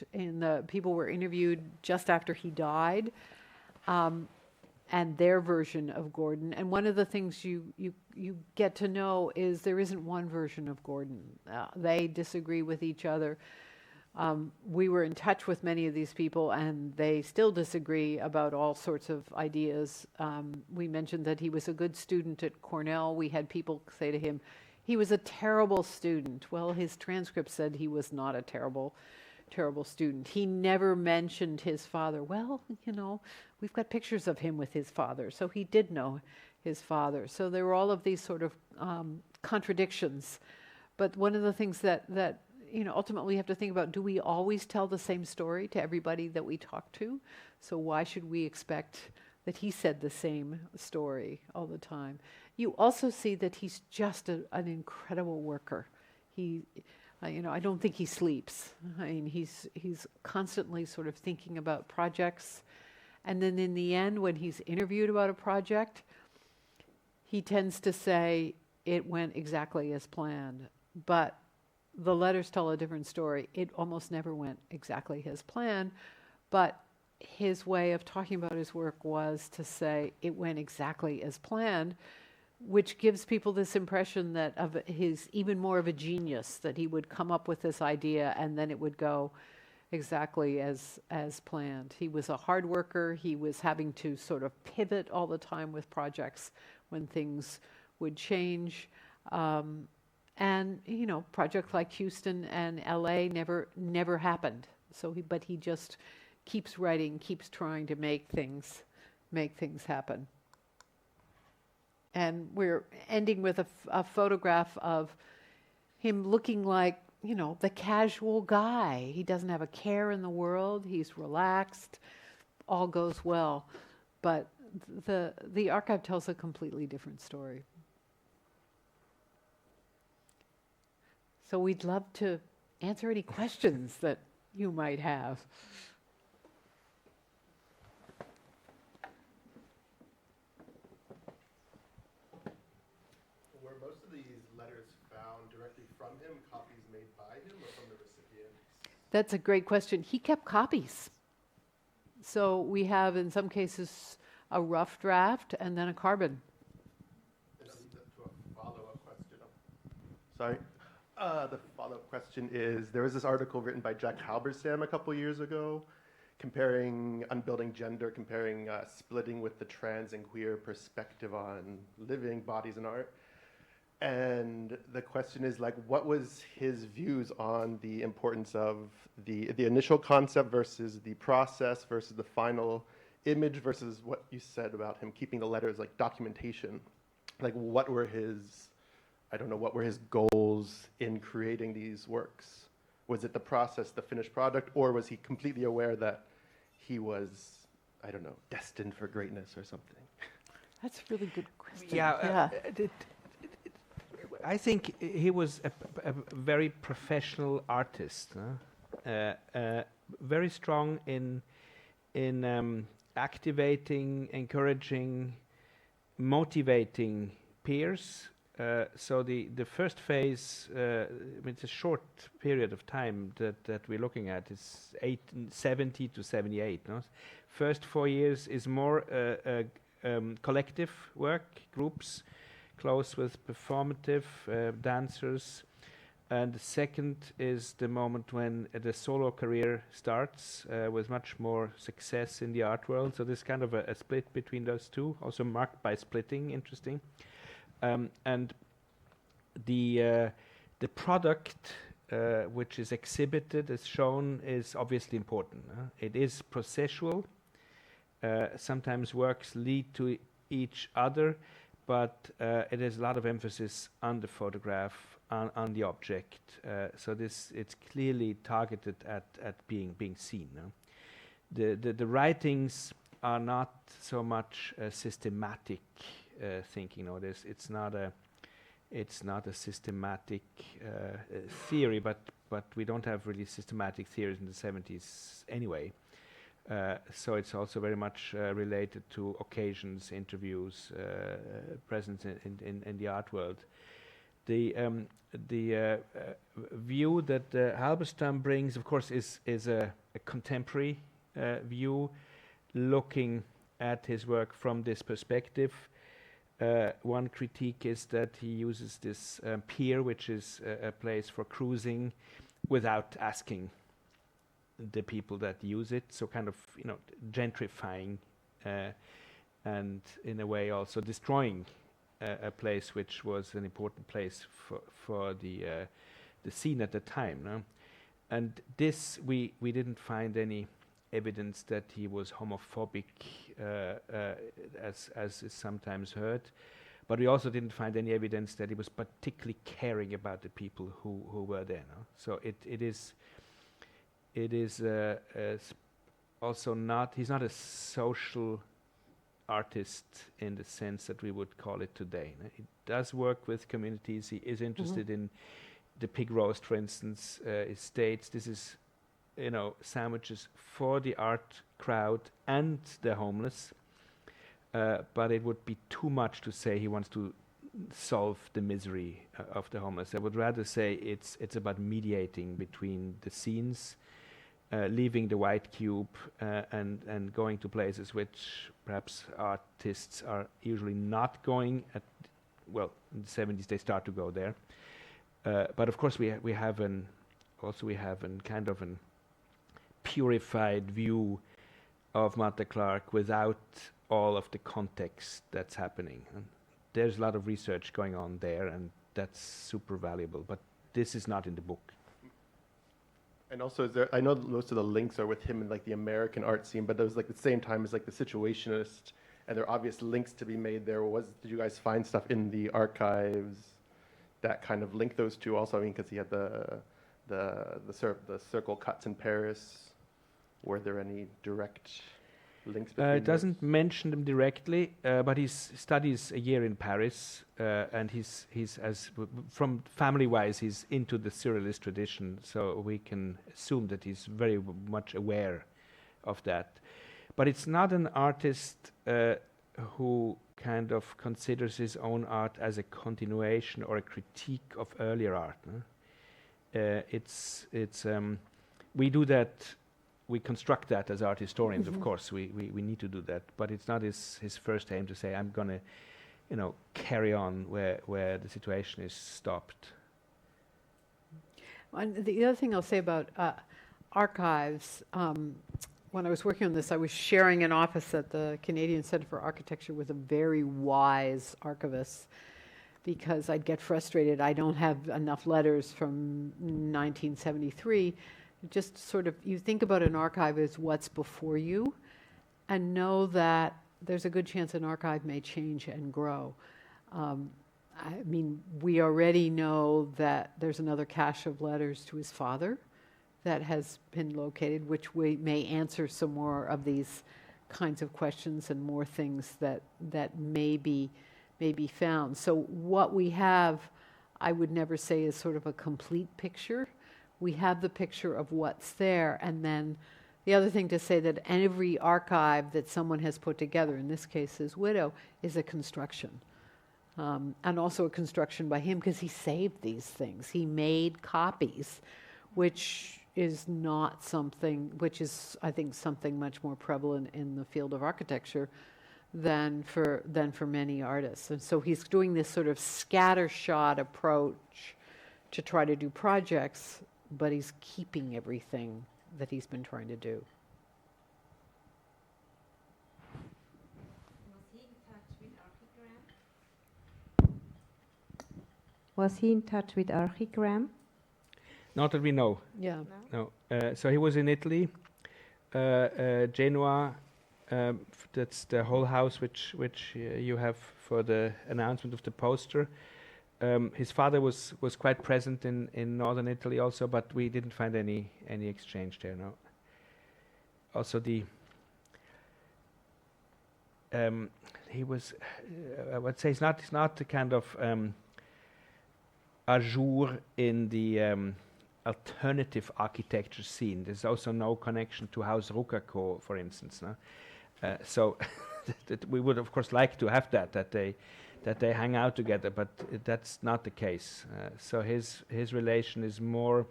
people were interviewed just after he died. and their version of Gordon. And one of the things you get to know is there isn't one version of Gordon. They disagree with each other. We were in touch with many of these people, and they still disagree about all sorts of ideas. We mentioned that he was a good student at Cornell. We had people say to him, he was a terrible student. Well, his transcript said he was not a terrible student. He never mentioned his father. Well, you know, we've got pictures of him with his father, so he did know his father. So there were all of these sort of contradictions. But one of the things that you know, ultimately we have to think about, do we always tell the same story to everybody that we talk to? So why should we expect that he said the same story all the time? You also see that he's just an incredible worker. You know, I don't think he sleeps. I mean, he's constantly sort of thinking about projects. And then in the end, when he's interviewed about a project, he tends to say, it went exactly as planned. But the letters tell a different story. It almost never went exactly as planned, but his way of talking about his work was to say it went exactly as planned, which gives people this impression that of his even more of a genius, that he would come up with this idea and then it would go exactly as planned. He was a hard worker. He was having to sort of pivot all the time with projects when things would change. And you know, projects like Houston and LA never happened. So but he just keeps writing, keeps trying to make things happen. And we're ending with a photograph of him looking like, you know, the casual guy. He doesn't have a care in the world. He's relaxed. All goes well. But the archive tells a completely different story. So we'd love to answer any questions that you might have. Were most of these letters found directly from him, copies made by him, or from the recipients? That's a great question. He kept copies. So we have, in some cases, a rough draft and then a carbon. That leads up to a follow-up question. Sorry. The follow-up question is, there was this article written by Jack Halberstam a couple years ago comparing unbuilding gender, comparing splitting with the trans and queer perspective on living bodies in art. And the question is, like, what was his views on the importance of the initial concept versus the process versus the final image versus what you said about him keeping the letters like documentation? Like, what were his, I don't know, what were his goals in creating these works? Was it the process, the finished product, or was he completely aware that he was, I don't know, destined for greatness or something? That's a really good question. Yeah, I think he was a very professional artist, very strong in activating, encouraging, motivating peers. So the first phase, it's a short period of time that we're looking at. It's 70 to 78. No? First 4 years is more collective work, groups, close with performative dancers. And the second is the moment when the solo career starts with much more success in the art world. So there's kind of a split between those two, also marked by splitting, interesting. And the product which is exhibited, is shown, is obviously important. It is processual. Sometimes works lead to each other, but it is a lot of emphasis on the photograph, on the object. So it's clearly targeted at being seen. The writings are not so much systematic thinking. It's not a systematic theory, but we don't have really systematic theories in the 70s anyway. So it's also very much related to occasions, interviews, presence in the art world. The view that Halberstam brings, of course, is a contemporary view, looking at his work from this perspective. One critique is that he uses this pier, which is a place for cruising, without asking the people that use it, so kind of, you know, gentrifying and in a way also destroying a place which was an important place for the scene at the time. No? And this, we didn't find any evidence that he was homophobic, as is sometimes heard, but we also didn't find any evidence that he was particularly caring about the people who were there. No? So it is also not, he's not a social artist in the sense that we would call it today. No? He does work with communities. He is interested in the pig roast, for instance. He states this is, you know, sandwiches for the art crowd and the homeless, but it would be too much to say he wants to solve the misery of the homeless. I would rather say it's about mediating between the scenes, leaving the white cube and going to places which perhaps artists are usually not going at. Well, in the 70s they start to go there, but of course we have an kind of an purified view of Matta-Clark without all of the context that's happening. And there's a lot of research going on there, and that's super valuable, but this is not in the book. And also, is there, I know that most of the links are with him in like the American art scene, but there was like the same time as like the Situationist, and there are obvious links to be made there. Did you guys find stuff in the archives that kind of link those two also? I mean, because he had the circle cuts in Paris. Were there any direct links between It doesn't mention them directly, but he studies a year in Paris, and he's from family-wise, he's into the Surrealist tradition, so we can assume that he's very much aware of that. But it's not an artist who kind of considers his own art as a continuation or a critique of earlier art. No? We do that. We construct that as art historians, of course. We need to do that, but it's not his first aim to say, I'm going to, you know, carry on where the situation is stopped. And the other thing I'll say about archives, when I was working on this, I was sharing an office at the Canadian Centre for Architecture with a very wise archivist, because I'd get frustrated. I don't have enough letters from 1973. Just sort of, you think about an archive as what's before you, and know that there's a good chance an archive may change and grow. I mean, we already know that there's another cache of letters to his father that has been located, which we may answer some more of these kinds of questions and more things that may be found. So what we have, I would never say is sort of a complete picture. We have the picture of what's there, and then the other thing to say that every archive that someone has put together, in this case his widow, is a construction. And also a construction by him, because he saved these things. He made copies, which is not something, which is, I think, something much more prevalent in the field of architecture than for many artists. And so he's doing this sort of scattershot approach to try to do projects, but he's keeping everything that he's been trying to do. Was he in touch with Archigram? Not that we know. Yeah. No. So he was in Italy, Genoa. That's the whole house which you have for the announcement of the poster. His father was quite present in northern Italy also, but we didn't find any exchange there. No. Also he was, I would say, he's not the kind of a jour in the alternative architecture scene. There's also no connection to House Rococo, for instance. No? So that we would of course like to have that they hang out together, but that's not the case. So his relation is more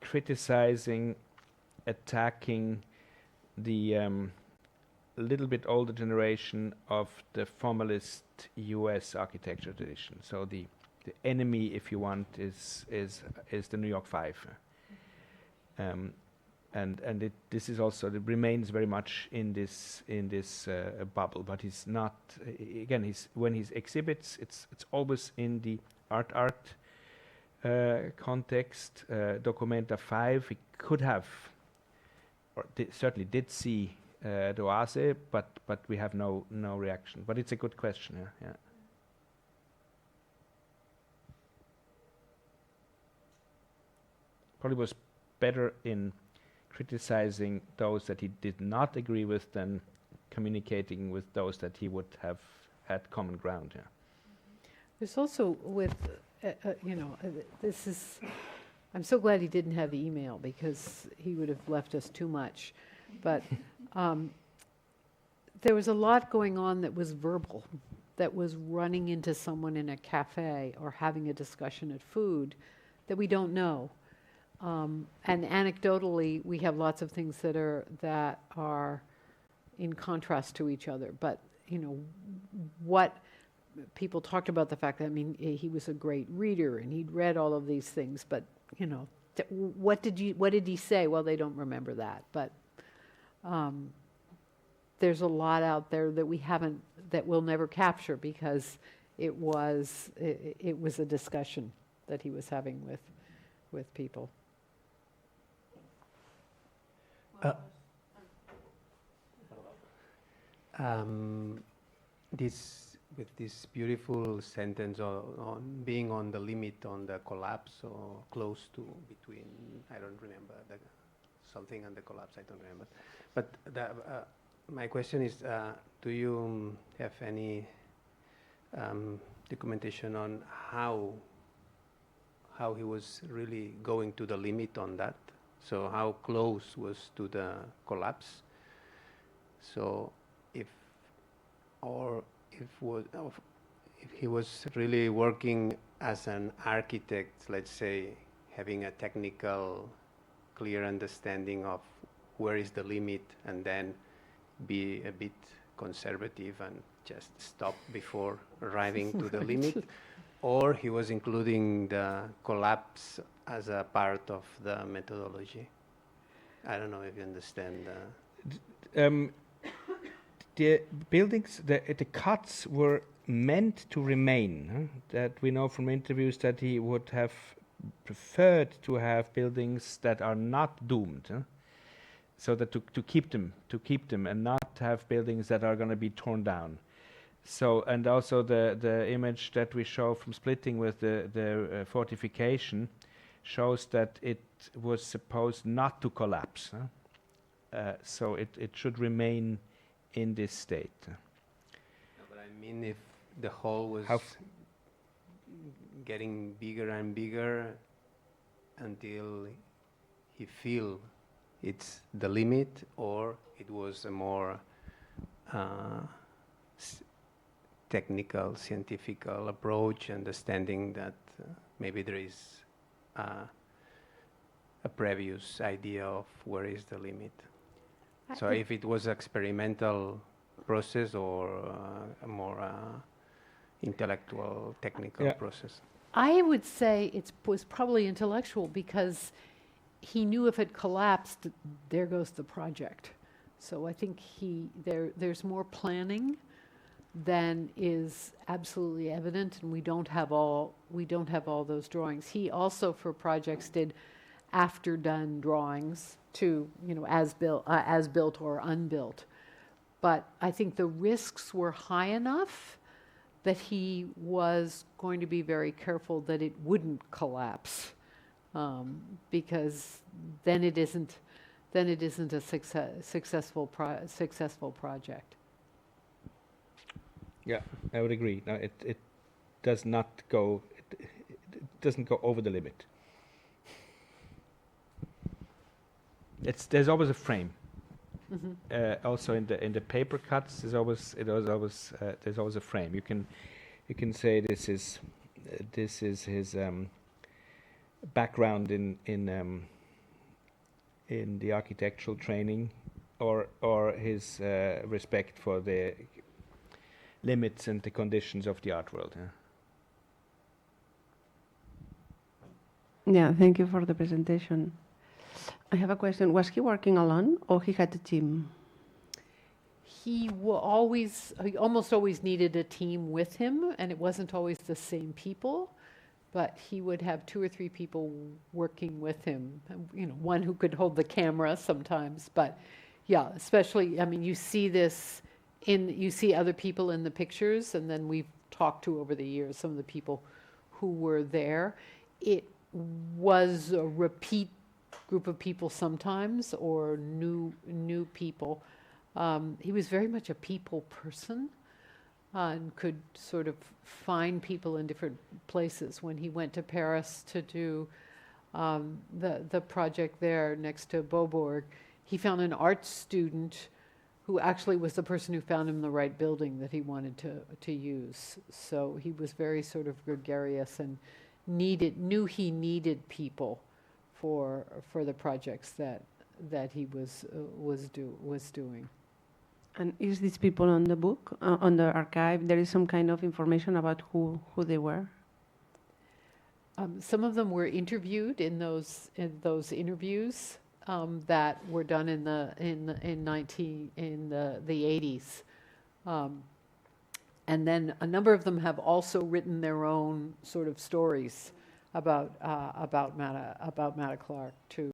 criticizing, attacking the little bit older generation of the formalist U.S. architecture tradition. So the enemy, if you want, is the New York Five. And this is also, it remains very much in this bubble, but he's not, again, when he exhibits, it's always in the art context. Documenta 5, he could have, or certainly did see the Oase, but we have no reaction. But it's a good question, yeah. Probably was better in criticizing those that he did not agree with than communicating with those that he would have had common ground. Yeah. There's also with, this is, I'm so glad he didn't have email because he would have left us too much. But there was a lot going on that was verbal, that was running into someone in a cafe or having a discussion at food that we don't know. And anecdotally, we have lots of things that are in contrast to each other. But what people talked about the fact that he was a great reader and he'd read all of these things. But what did he say? Well, they don't remember that. But there's a lot out there that we'll never capture because it was a discussion that he was having with people. This beautiful sentence on being on the limit, on the collapse, or close to, between, I don't remember, something on the collapse, I don't remember. But my question is, do you have any documentation on how he was really going to the limit on that? So how close was to the collapse? So if he was really working as an architect, let's say, having a technical, clear understanding of where is the limit, and then be a bit conservative and just stop before arriving to the limit, or he was including the collapse as a part of the methodology. I don't know if you understand. The buildings, the cuts were meant to remain. That we know from interviews that he would have preferred to have buildings that are not doomed, so that to keep them and not have buildings that are going to be torn down. So, and also the image that we show from splitting with the fortification shows that it was supposed not to collapse. So it should remain in this state. But I mean, if the hole was getting bigger and bigger until he feel it's the limit, or it was a more technical, scientific approach, understanding that maybe there is a previous idea of where is the limit. So if it was experimental process or a more intellectual, technical process. I would say it was probably intellectual because he knew if it collapsed, there goes the project. So I think there's more planning than is absolutely evident, and we don't have all those drawings. He also, for projects, did after done drawings to as built or unbuilt. But I think the risks were high enough that he was going to be very careful that it wouldn't collapse, because then it isn't a successful project. Yeah, I would agree. No, it does not go. It doesn't go over the limit. There's always a frame. Mm-hmm. Also in the paper cuts, there's always a frame. You can say this is his background in the architectural training, or his respect for the limits and the conditions of the art world. Yeah, thank you for the presentation. I have a question. Was he working alone or he had a team? He almost always needed a team with him, and it wasn't always the same people, but he would have 2 or 3 people working with him. You know, one who could hold the camera sometimes, but yeah, especially, I mean, you see you see other people in the pictures, and then we've talked to over the years some of the people who were there. It was a repeat group of people sometimes, or new people. He was very much a people person, and could sort of find people in different places. When he went to Paris to do the project there next to Beaubourg, he found an art student who actually was the person who found him the right building that he wanted to use. So he was very sort of gregarious and knew he needed people for the projects that he was doing. And is these people on the book, on the archive? There is some kind of information about who they were? Some of them were interviewed in those interviews that were done in the 80s, and then a number of them have also written their own sort of stories about Matta-Clark too.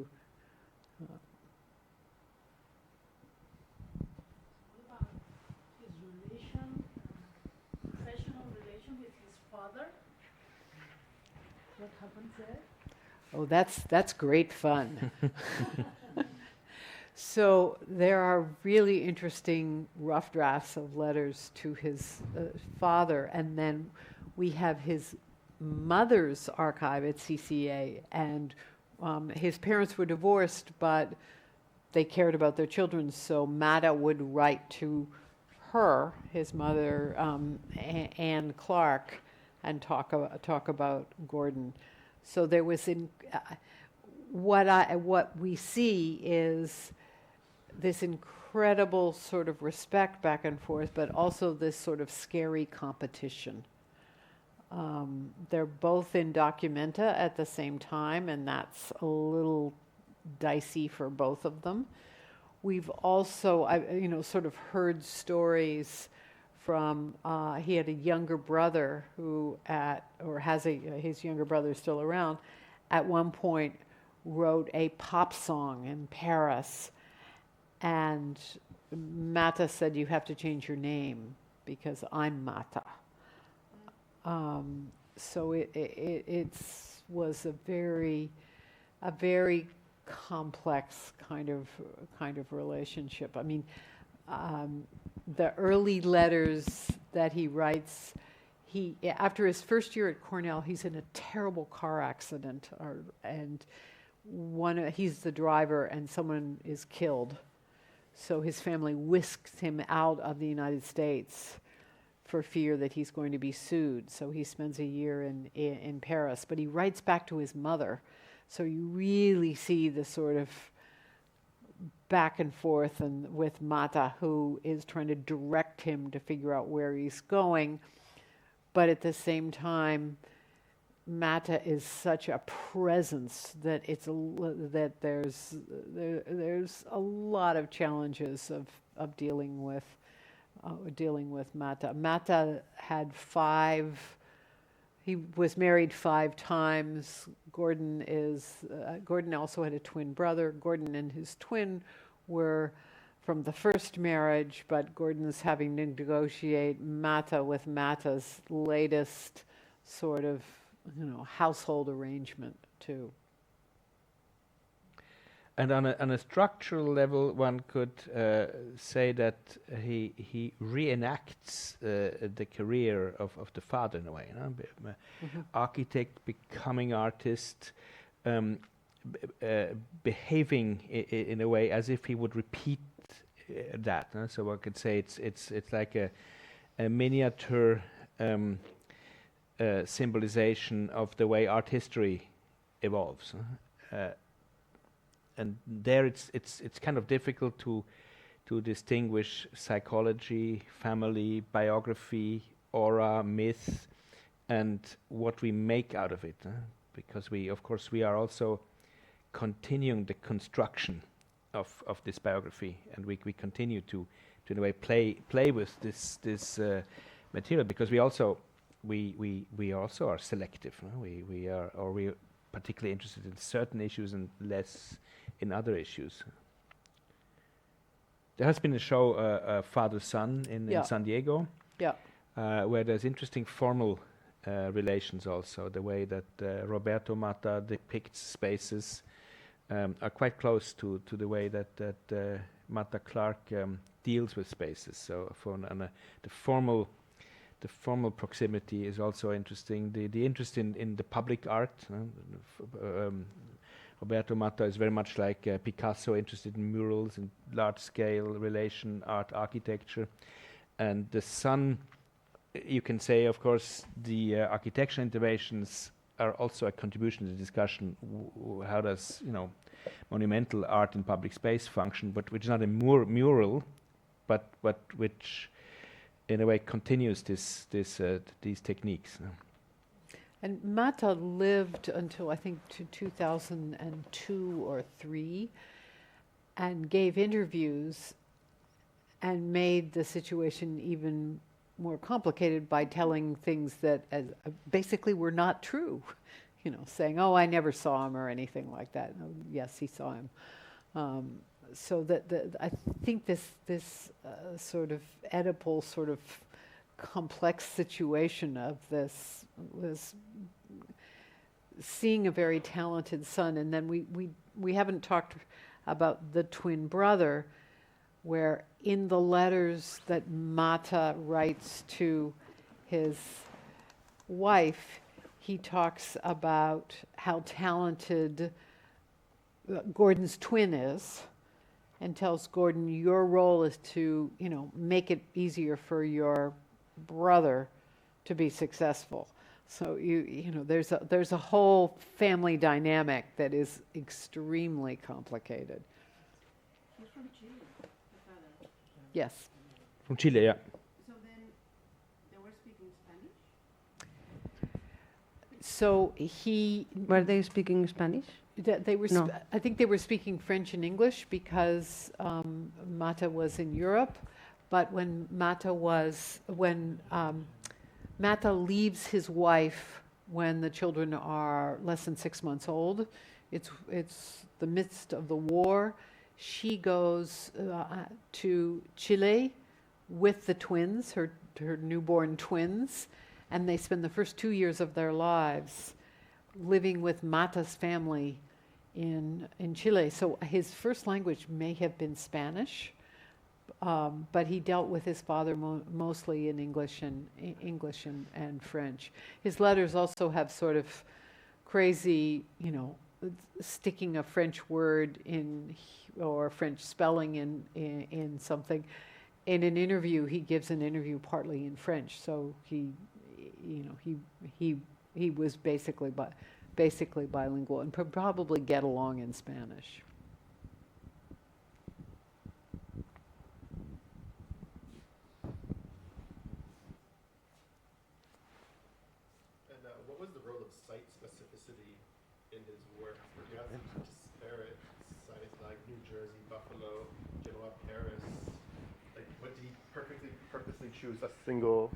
Professional relation with his father. What happened there? Oh, that's great fun. So there are really interesting rough drafts of letters to his father, and then we have his mother's archive at CCA, and his parents were divorced, but they cared about their children, so Matta would write to her, his mother, Anne Clark, and talk about Gordon. So there was what we see is this incredible sort of respect back and forth, but also this sort of scary competition. They're both in Documenta at the same time, and that's a little dicey for both of them. We've also, sort of heard stories from, he had a younger brother his younger brother still around, at one point wrote a pop song in Paris, and Matta said, "You have to change your name because I'm Matta." So it was a very complex kind of relationship. I mean, the early letters that he writes, after his first year at Cornell, he's in a terrible car accident, and he's the driver, and someone is killed. So his family whisks him out of the United States for fear that he's going to be sued. So he spends a year in Paris, but he writes back to his mother. So you really see the sort of back and forth with Matta, who is trying to direct him to figure out where he's going. But at the same time, Matta is such a presence that there's a lot of challenges of dealing with Matta. Matta had he was married 5 times. Gordon also had a twin brother. Gordon and his twin were from the first marriage, but Gordon's having to negotiate Matta with Matta's latest sort of, household arrangement too. And on a structural level, one could say that he reenacts the career of the father in a way. Architect becoming artist, behaving in a way as if he would repeat that. So one could say it's like a miniature symbolization of the way art history evolves. And there it's kind of difficult to to distinguish psychology, family, biography, aura, myth, and what we make out of it. Because we, of course, we are also continuing the construction of this biography, and we continue to in a way play with this material, because we also are selective. We are particularly interested in certain issues and less in other issues. There has been a show, Father-Son, in San Diego, where there's interesting formal relations also. The way that Roberto Matta depicts spaces are quite close to the way that Matta-Clark deals with spaces. So the formal proximity is also interesting. The interest in the public art. Roberto Matta is very much like Picasso, interested in murals and large-scale relation art architecture. And the Son, you can say, of course, the architectural interventions are also a contribution to the discussion. How does monumental art in public space function, but which is not a mural, but which in a way continues these techniques. And Matta lived until I think 2002 or 3, and gave interviews and made the situation even more complicated by telling things that basically were not true. Saying, "Oh, I never saw him," or anything like that. Oh, yes, he saw him. So I think this sort of Oedipal, sort of complex situation of this was seeing a very talented son, and then we haven't talked about the twin brother, where in the letters that Matta writes to his wife, he talks about how talented Gordon's twin is, and tells Gordon, your role is to, make it easier for your brother to be successful. So there's a whole family dynamic that is extremely complicated. He's from Chile, the father. Yes. From Chile, yeah. So then they were speaking Spanish? So Were they speaking Spanish? They were. No. I think they were speaking French and English because Matta was in Europe. But when Matta leaves his wife when the children are less than 6 months old, it's the midst of the war. She goes to Chile with the twins, her newborn twins, and they spend the first 2 years of their lives living with Matta's family in Chile. So his first language may have been Spanish, but he dealt with his father mostly in English and French. His letters also have sort of crazy, sticking a French word in or French spelling in something. In an interview, he gives an interview partly in French, so he was basically bilingual and probably get along in Spanish. And what was the role of site specificity in his work? You have disparate sites like New Jersey, Buffalo, Genoa, Paris. Like, what did he purposely choose a single?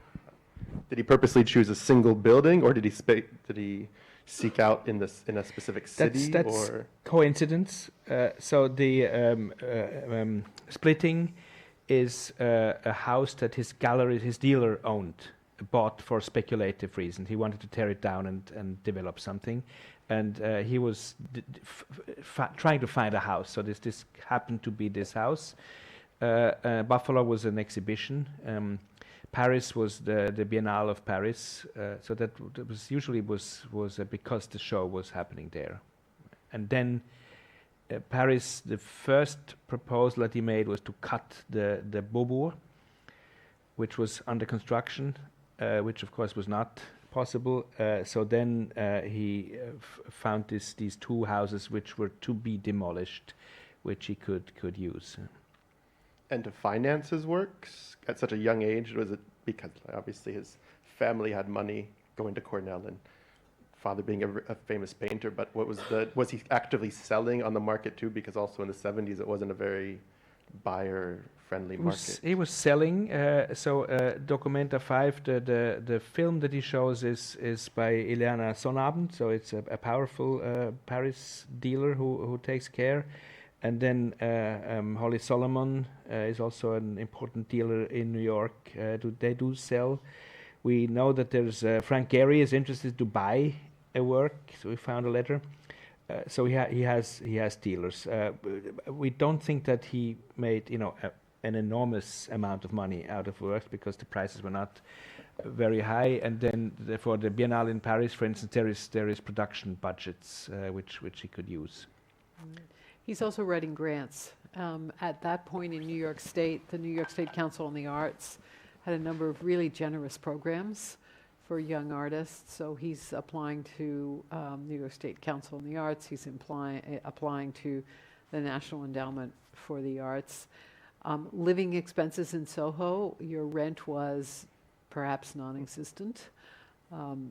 Did he purposely choose a single building, or did he seek out in a specific city? That's or coincidence. So the splitting is a house that his dealer bought for speculative reasons. He wanted to tear it down and develop something, and he was trying to find a house. So this happened to be this house. Buffalo was an exhibition. Paris was the Biennale of Paris, so that was usually because the show was happening there. And then Paris, the first proposal that he made was to cut the Beaubourg, which was under construction, which of course was not possible. So then he found these two houses which were to be demolished, which he could use. and to finance his works at such a young age? Was it because obviously his family had money going to Cornell and father being a famous painter, but was he actively selling on the market too? Because also in the 70s it wasn't a very buyer-friendly market. He was selling. Documenta 5, the film that he shows is by Ileana Sonnabend, so it's a powerful Paris dealer who takes care. And then Holly Solomon is also an important dealer in New York. They do sell. We know that there's Frank Gehry is interested to buy a work, so we found a letter. So he has dealers. We don't think that he made an enormous amount of money out of works because the prices were not very high. And then for the Biennale in Paris, for instance, there is production budgets which he could use. He's also writing grants. At that point in New York State, the New York State Council on the Arts had a number of really generous programs for young artists. So he's applying to New York State Council on the Arts. He's applying to the National Endowment for the Arts. Living expenses in Soho, your rent was perhaps non-existent.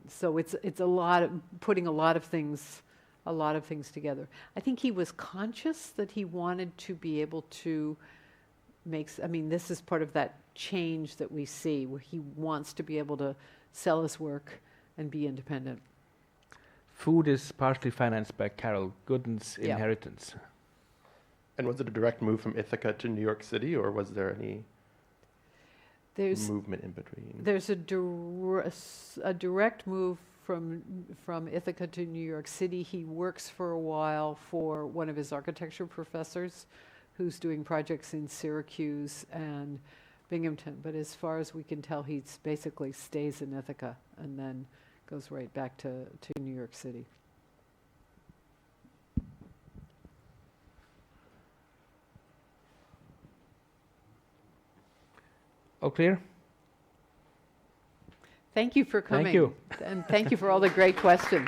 So it's a lot of putting a lot of things together. I think he was conscious that he wanted to be able to this is part of that change that we see, where he wants to be able to sell his work and be independent. Food is partially financed by Carol Gooden's inheritance. And was it a direct move from Ithaca to New York City, or was there any movement in between? There's a direct move from Ithaca to New York City. He works for a while for one of his architecture professors who's doing projects in Syracuse and Binghamton. But as far as we can tell, he basically stays in Ithaca and then goes right back to New York City. All clear? Thank you for coming. Thank you. And thank you for all the great questions.